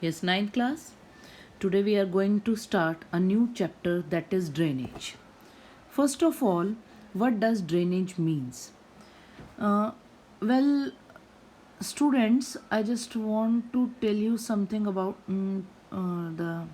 Yes, ninth class. Today we are going to start a new chapter, that is drainage. First of all, what does drainage means? Uh, well, students, I just want to tell you something about the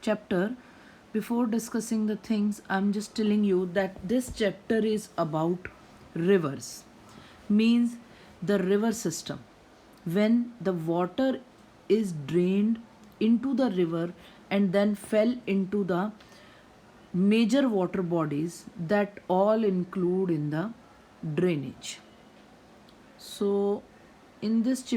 chapter. Before discussing the things, I'm just telling you that this chapter is about rivers, means the river system. When the water is drained into the river and then fell into the major water bodies, that all include in the drainage. So in this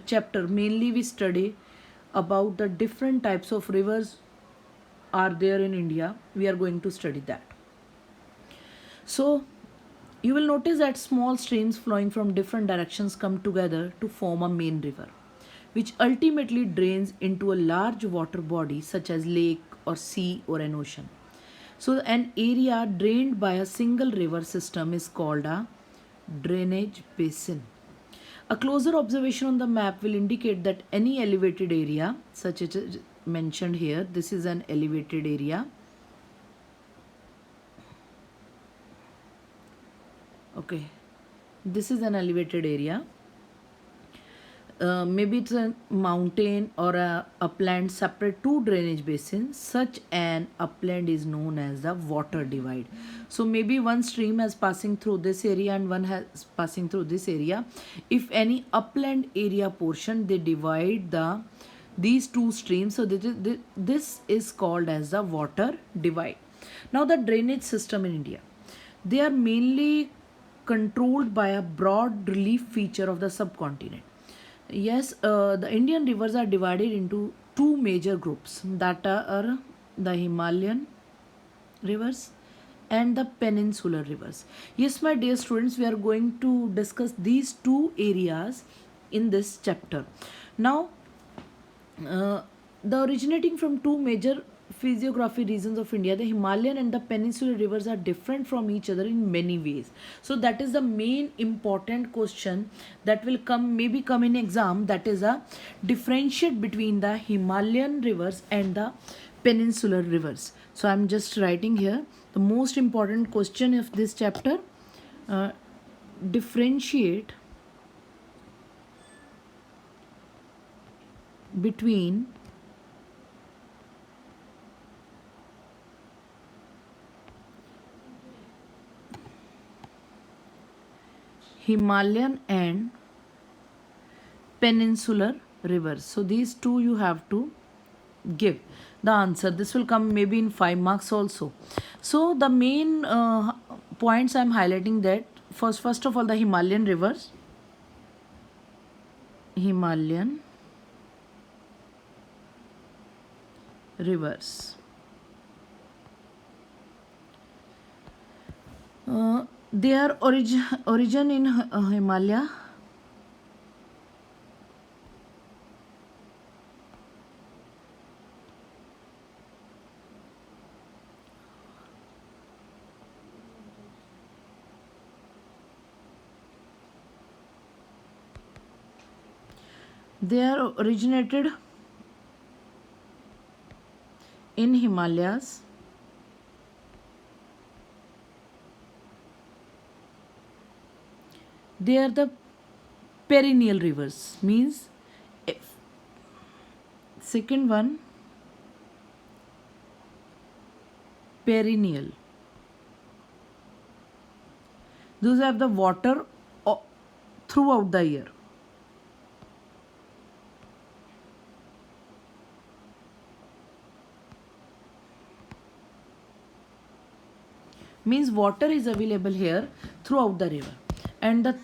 chapter mainly we study about the different types of rivers are there in India. We are going to study that. So you will notice that small streams flowing from different directions come together to form a main river, which ultimately drains into a large water body such as lake or sea or an ocean. So an area drained by a single river system is called a drainage basin. A closer observation on the map will indicate that any elevated area, such as mentioned here, this is an elevated area. Okay, this is an elevated area. Maybe it's a mountain or a upland separate two drainage basins. Such an upland is known as the water divide. So maybe one stream has passing through this area and one has passing through this area. If any upland area portion, they divide these two streams. So this is called as the water divide. Now the drainage system in India, they are mainly controlled by a broad relief feature of the subcontinent. Yes, the Indian rivers are divided into two major groups, that are the Himalayan rivers and the peninsular rivers. Yes, my dear students, we are going to discuss these two areas in this chapter. Now, the originating from two major physiography regions of India, the Himalayan and the peninsular rivers are different from each other in many ways. So that is the main important question that will maybe come in exam, that is a differentiate between the Himalayan rivers and the peninsular rivers. So I'm just writing here the most important question of this chapter. uh, Differentiate between Himalayan and peninsular rivers. So these two you have to give the answer. This will come maybe in 5 marks also. So the main points I'm highlighting, that first of all, the Himalayan rivers. Himalayan rivers. Their origin in Himalaya. They are originated in Himalayas. They are the perennial rivers, means second one, perennial. Those have the water throughout the year. Means water is available here throughout the river, and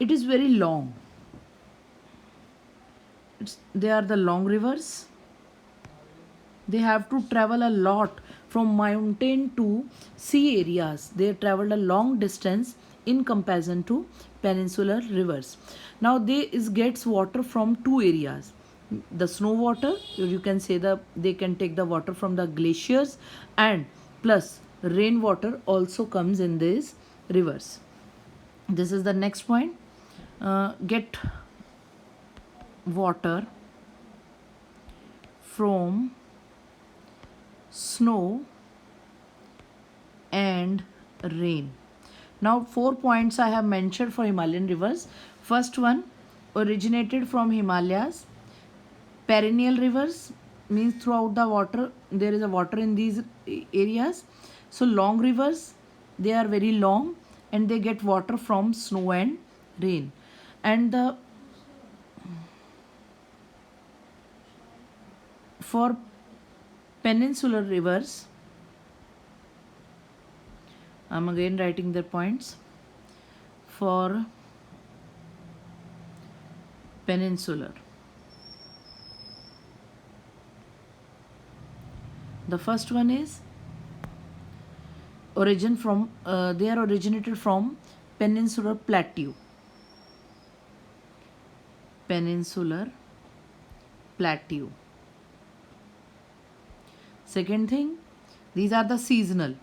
it is very long. They are the long rivers. They have to travel a lot from mountain to sea areas. They travel a long distance in comparison to peninsular rivers. Now they gets water from two areas. The snow water, you can say they can take the water from the glaciers, and plus rainwater also comes in these rivers. This is the next point. Get water from snow and rain. Now 4 points I have mentioned for Himalayan rivers. First one, originated from Himalayas. Perennial rivers means throughout the water, there is a water in these areas. So long rivers, they are very long and they get water from snow and rain. And the for peninsular rivers, I'm again writing the points. For peninsular, the first one is they are originated from peninsular plateau. Peninsular plateau. Second thing, these are the seasonal.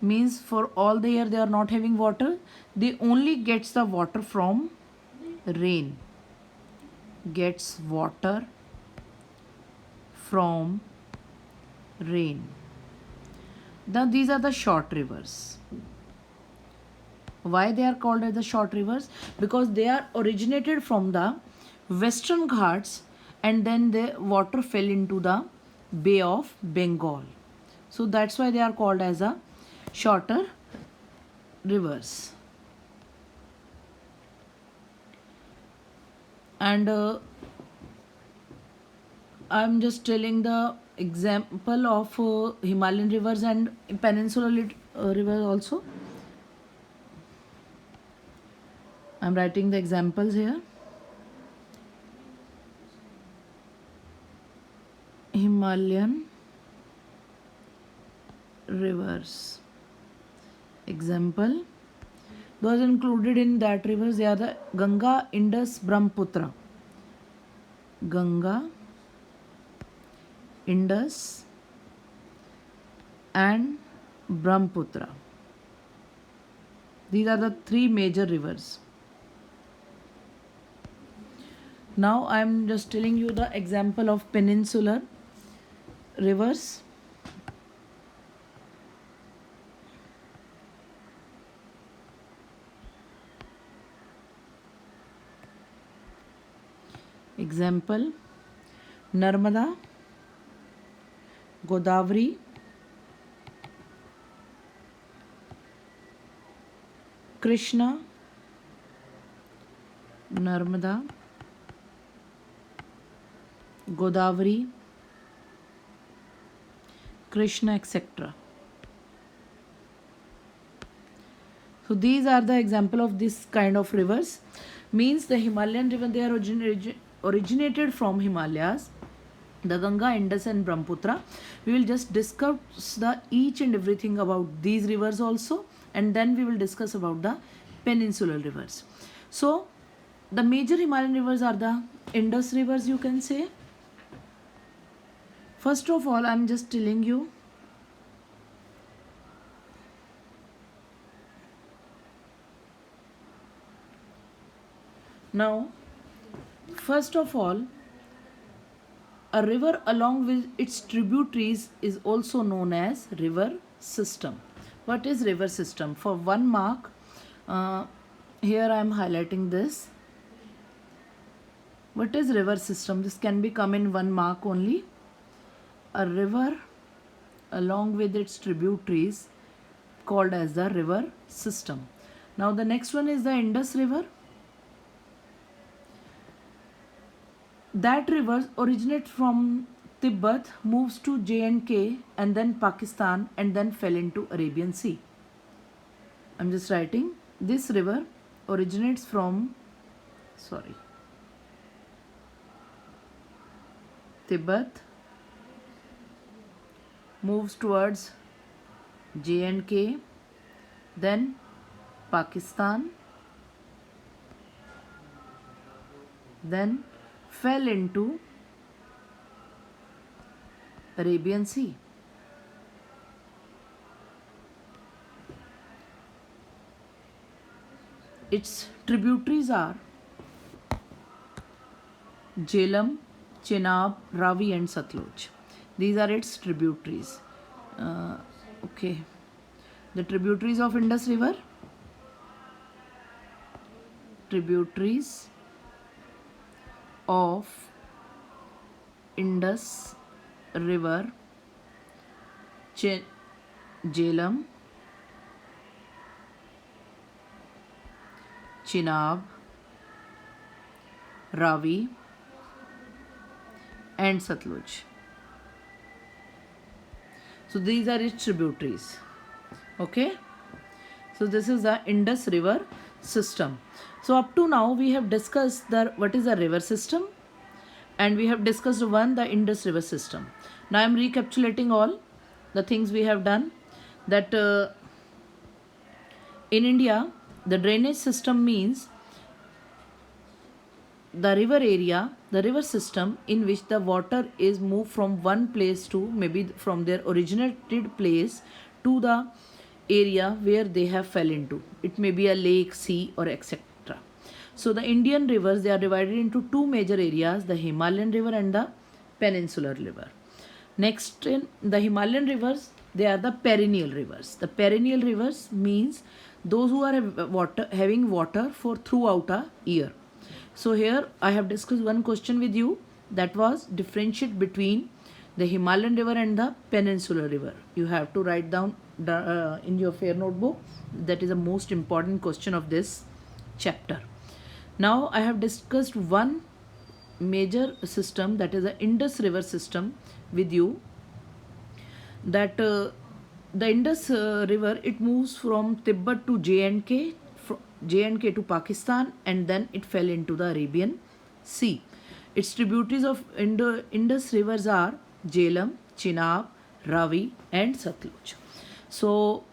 Means for all the year they are not having water. They only gets the water from rain. Gets water from rain. Now these are the short rivers. Why they are called as the short rivers? Because they are originated from the Western Ghats and then the water fell into the Bay of Bengal. So that's why they are called as a shorter rivers. And I'm just telling the example of Himalayan rivers and peninsular rivers also. I'm writing the examples here. Himalayan rivers. Example. Those included in that rivers, they are the Ganga, Indus, Brahmaputra. Ganga, Indus and Brahmaputra. These are the three major rivers. Now I am just telling you the example of peninsular rivers. Example, Narmada, Godavari, Krishna, Narmada, Godavari, Krishna, etc. So these are the example of this kind of rivers. Means the Himalayan river, they are originated from Himalayas, the Ganga, Indus and Brahmaputra. We will just discuss the each and everything about these rivers also, and then we will discuss about the peninsular rivers. So the major Himalayan rivers are the Indus rivers, you can say. First of all, I am just telling you now. First of all, a river along with its tributaries is also known as river system. What is river system? For 1 mark, here I am highlighting this. What is river system? This can be come in 1 mark only. A river along with its tributaries called as the river system. Now the next one is the Indus River. That river originates from Tibet, moves to J&K and then Pakistan and then fell into Arabian Sea. I'm just writing, this river originates from Tibet, moves towards J&K, then Pakistan, then fell into Arabian Sea. Its tributaries are Jhelum, Chenab, Ravi and Satluj. These are its tributaries. Okay. The tributaries of Indus River. Tributaries of Indus River. Jhelum, Chenab, Ravi and Satluj. So these are its tributaries. Okay. So this is the Indus River system. So up to now we have discussed what is the river system, and we have discussed the Indus River system. Now I am recapitulating all the things we have done. That in India, the drainage system means the river area, the river system in which the water is moved from one place to maybe from their originated place to the area where they have fell into. It may be a lake, sea or etc. So the Indian rivers, they are divided into two major areas, the Himalayan river and the peninsular river. Next, in the Himalayan rivers, they are the perennial rivers. The perennial rivers means those who are having water for throughout a year. So here I have discussed one question with you, that was differentiate between the Himalayan river and the peninsular river. You have to write down in your fair notebook. That is the most important question of this chapter. Now I have discussed one major system, that is the Indus River system with you. That the Indus River, it moves from Tibet to J&K, from J&K to Pakistan, and then it fell into the Arabian Sea. Its tributaries of Indus rivers are Jhelum, Chenab, Ravi and Satluj. So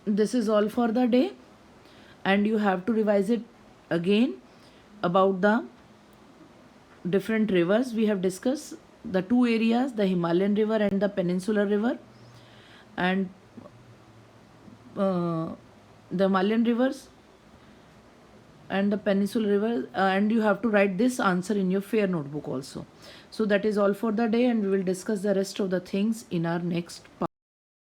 this is all for the day, and you have to revise it again about the different rivers we have discussed. The two areas, the Himalayan river and the peninsular river, and the Himalayan rivers and the peninsular river, and you have to write this answer in your fair notebook also. So that is all for the day, and we will discuss the rest of the things in our next part.